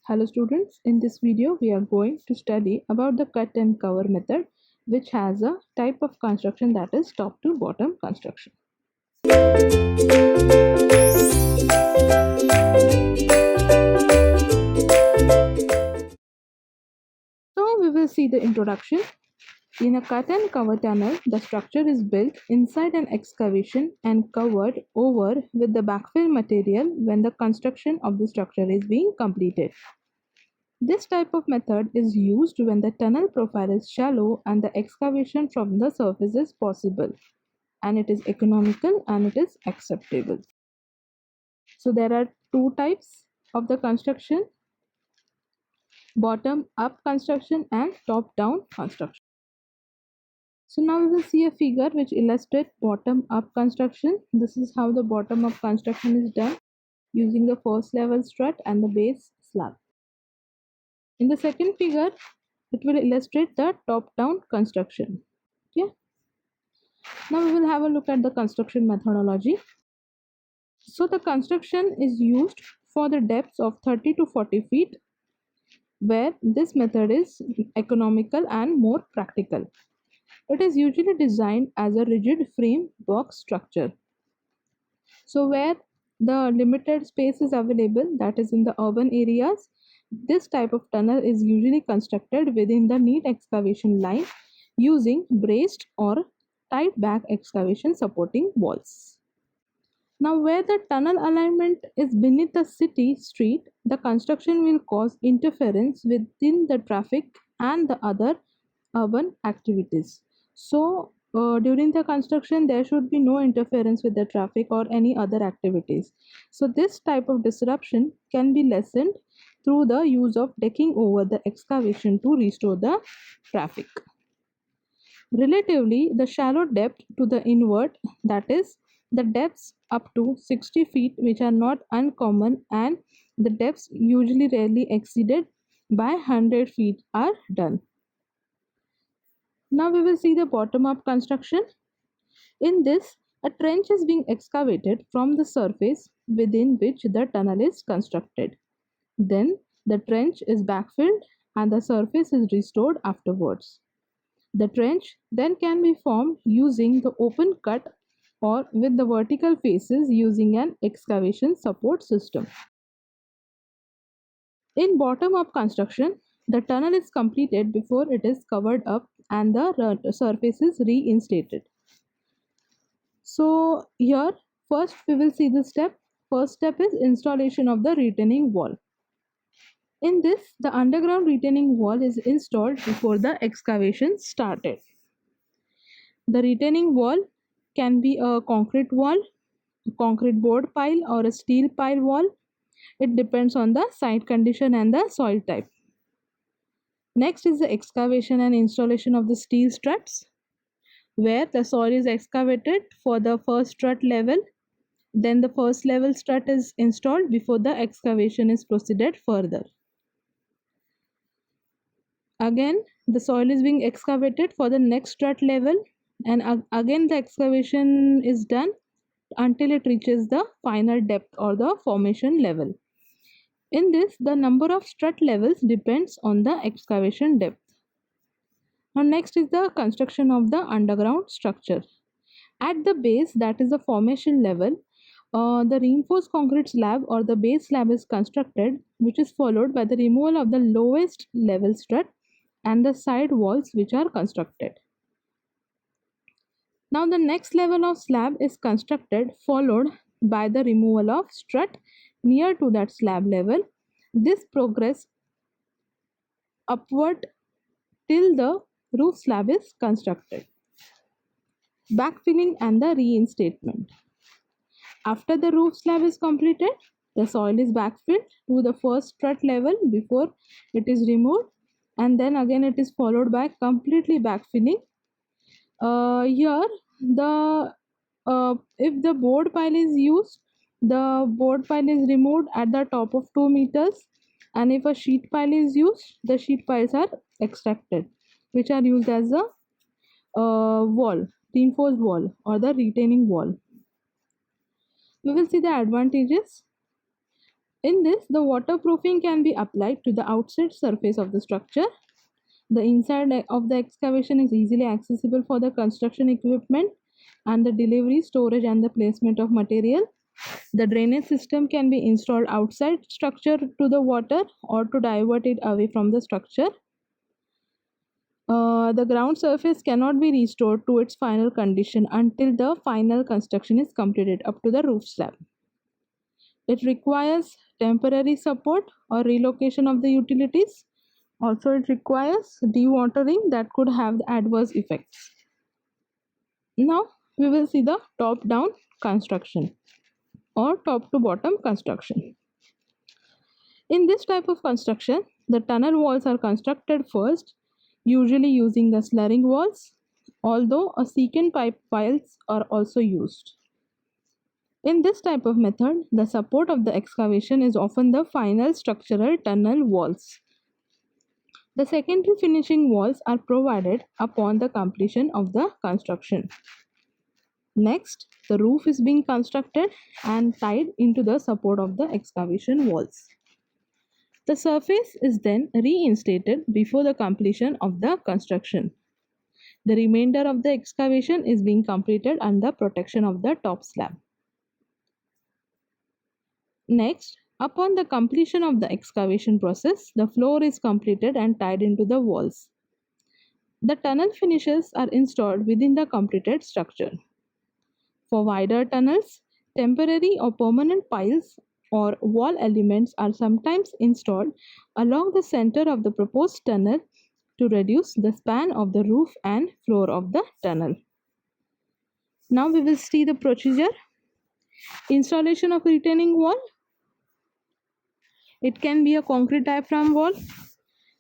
Hello students, in this video we are going to study about the cut and cover method, which has a type of construction that is top to bottom construction. So we will see the introduction. In a cut and cover tunnel, the structure is built inside an excavation and covered over with the backfill material when the construction of the structure is being completed. This type of method is used when the tunnel profile is shallow and the excavation from the surface is possible, and it is economical and it is acceptable. So there are two types of the construction: bottom up construction and top down construction. So now we will see a figure which illustrates bottom up construction. This is how the bottom up construction is done using the first level strut and the base slab. In the second figure, it will illustrate the top-down construction. Okay. Now we will have a look at the construction methodology. So the construction is used for the depths of 30 to 40 feet, where this method is economical and more practical. It is usually designed as a rigid frame box structure. So where the limited space is available, that is in the urban areas, this type of tunnel is usually constructed within the neat excavation line using braced or tied back excavation supporting walls. Now where the tunnel alignment is beneath the city street, the construction will cause interference within the traffic and the other urban activities. So during the construction there should be no interference with the traffic or any other activities. So this type of disruption can be lessened through the use of decking over the excavation to restore the traffic. Relatively, the shallow depth to the invert, that is the depths up to 60 feet, which are not uncommon, and the depths usually rarely exceeded by 100 feet are done. Now we will see the bottom up construction. In this, a trench is being excavated from the surface within which the tunnel is constructed. Then the trench is backfilled and the surface is restored afterwards. The trench then can be formed using the open cut or with the vertical faces using an excavation support system. In bottom up construction, the tunnel is completed before it is covered up and the surface is reinstated. So here first we will see the step. First step is installation of the retaining wall. In this, the underground retaining wall is installed before the excavation started. The retaining wall can be a concrete wall, a concrete board pile, or a steel pile wall. It depends on the site condition and the soil type. Next is the excavation and installation of the steel struts, where the soil is excavated for the first strut level. Then the first level strut is installed before the excavation is proceeded further. Again, the soil is being excavated for the next strut level, and again the excavation is done until it reaches the final depth or the formation level. In this, the number of strut levels depends on the excavation depth. Now next is the construction of the underground structure. At the base, that is the formation level, the reinforced concrete slab or the base slab is constructed, which is followed by the removal of the lowest level strut and the side walls which are constructed. Now the next level of slab is constructed, followed by the removal of strut near to that slab level. This progress upward till the roof slab is constructed. Backfilling and the reinstatement. After the roof slab is completed, the soil is backfilled to the first strut level before it is removed, and then again it is followed by completely backfilling. Here the if the board pile is used, the board pile is removed at the top of 2 meters, and if a sheet pile is used, the sheet piles are extracted, which are used as a wall, reinforced wall or the retaining wall. We will see the advantages. In this, the waterproofing can be applied to the outside surface of the structure. The inside of the excavation is easily accessible for the construction equipment and the delivery, storage, and the placement of material. The drainage system can be installed outside structure to the water or to divert it away from the structure. The ground surface cannot be restored to its final condition until the final construction is completed up to the roof slab. It requires temporary support or relocation of the utilities. Also, it requires dewatering that could have adverse effects. Now, we will see the top-down construction or top-to-bottom construction. In this type of construction, the tunnel walls are constructed first, usually using the slurring walls, although a secant pipe piles are also used. In this type of method, the support of the excavation is often the final structural tunnel walls. The secondary finishing walls are provided upon the completion of the construction. Next, the roof is being constructed and tied into the support of the excavation walls. The surface is then reinstated before the completion of the construction. The remainder of the excavation is being completed under protection of the top slab. Next, upon the completion of the excavation process, the floor is completed and tied into the walls. The tunnel finishes are installed within the completed structure. For wider tunnels, temporary or permanent piles or wall elements are sometimes installed along the center of the proposed tunnel to reduce the span of the roof and floor of the tunnel. Now we will see the procedure. Installation of retaining wall. It can be a concrete diaphragm wall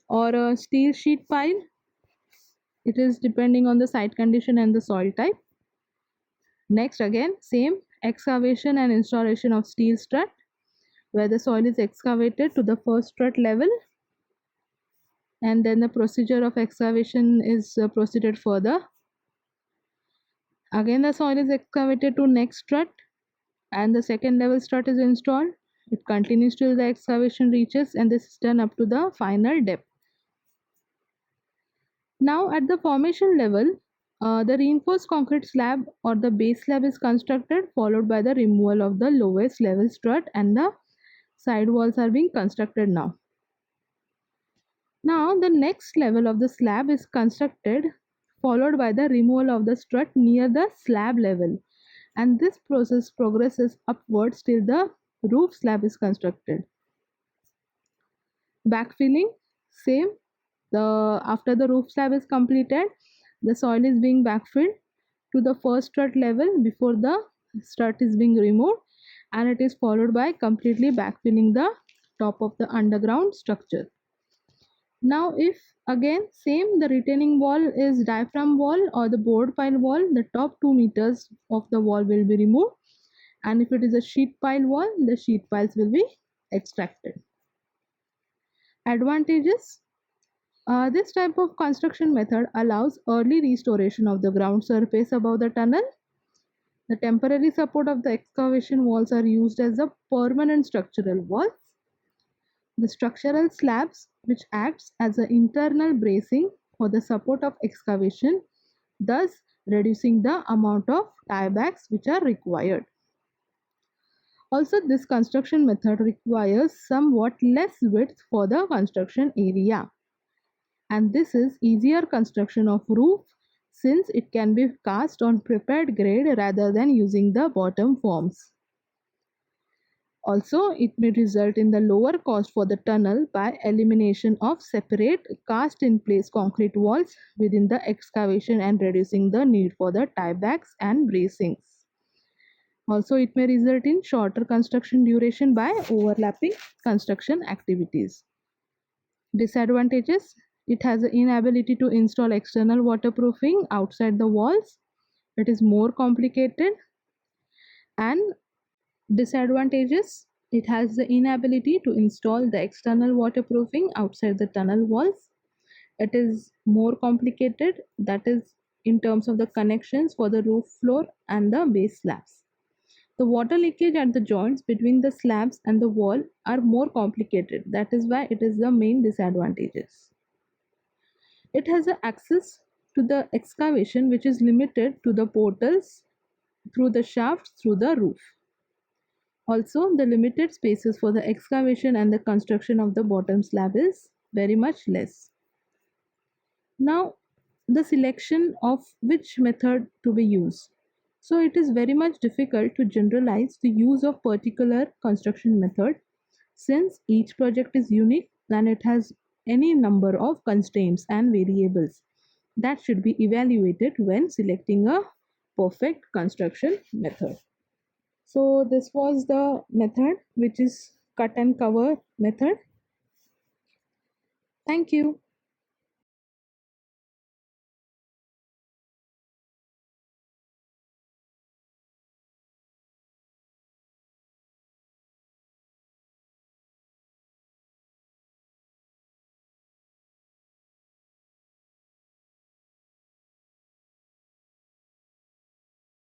or a steel sheet pile. It is depending on the site condition and the soil type. Next, again, same excavation and installation of steel strut, where the soil is excavated to the first strut level, and then the procedure of excavation is proceeded further. Again, the soil is excavated to next strut and the second level strut is installed. It continues till the excavation reaches, and this is done up to the final depth. Now at the formation level, the reinforced concrete slab or the base slab is constructed, followed by the removal of the lowest level strut, and the side walls are being constructed now. Now the next level of the slab is constructed, followed by the removal of the strut near the slab level, and this process progresses upwards till the roof slab is constructed. Backfilling, same. After the roof slab is completed, the soil is being backfilled to the first strut level before the strut is being removed, and it is followed by completely backfilling the top of the underground structure. Now if again same, the retaining wall is diaphragm wall or the board pile wall, the top 2 meters of the wall will be removed, and if it is a sheet pile wall, the sheet piles will be extracted. Advantages. This type of construction method allows early restoration of the ground surface above the tunnel. The temporary support of the excavation walls are used as the permanent structural walls. The structural slabs, which acts as an internal bracing for the support of excavation, thus reducing the amount of tiebacks which are required. Also, this construction method requires somewhat less width for the construction area, and this is easier construction of roof since it can be cast on prepared grade rather than using the bottom forms. Also, it may result in the lower cost for the tunnel by elimination of separate cast in place concrete walls within the excavation and reducing the need for the tiebacks and bracings. Also, it may result in shorter construction duration by overlapping construction activities. Disadvantages. It has an inability to install external waterproofing outside the walls. It is more complicated. And disadvantages. It has the inability to install the external waterproofing outside the tunnel walls. It is more complicated, that is in terms of the connections for the roof floor and the base slabs. The water leakage at the joints between the slabs and the wall are more complicated. That is why it is the main disadvantages. It has a access to the excavation which is limited to the portals through the shafts through the roof. Also, the limited spaces for the excavation and the construction of the bottom slab is very much less. Now, the selection of which method to be used. So, it is very much difficult to generalize the use of particular construction method since each project is unique and it has any number of constraints and variables that should be evaluated when selecting a perfect construction method. So this was the method which is cut and cover method. Thank you.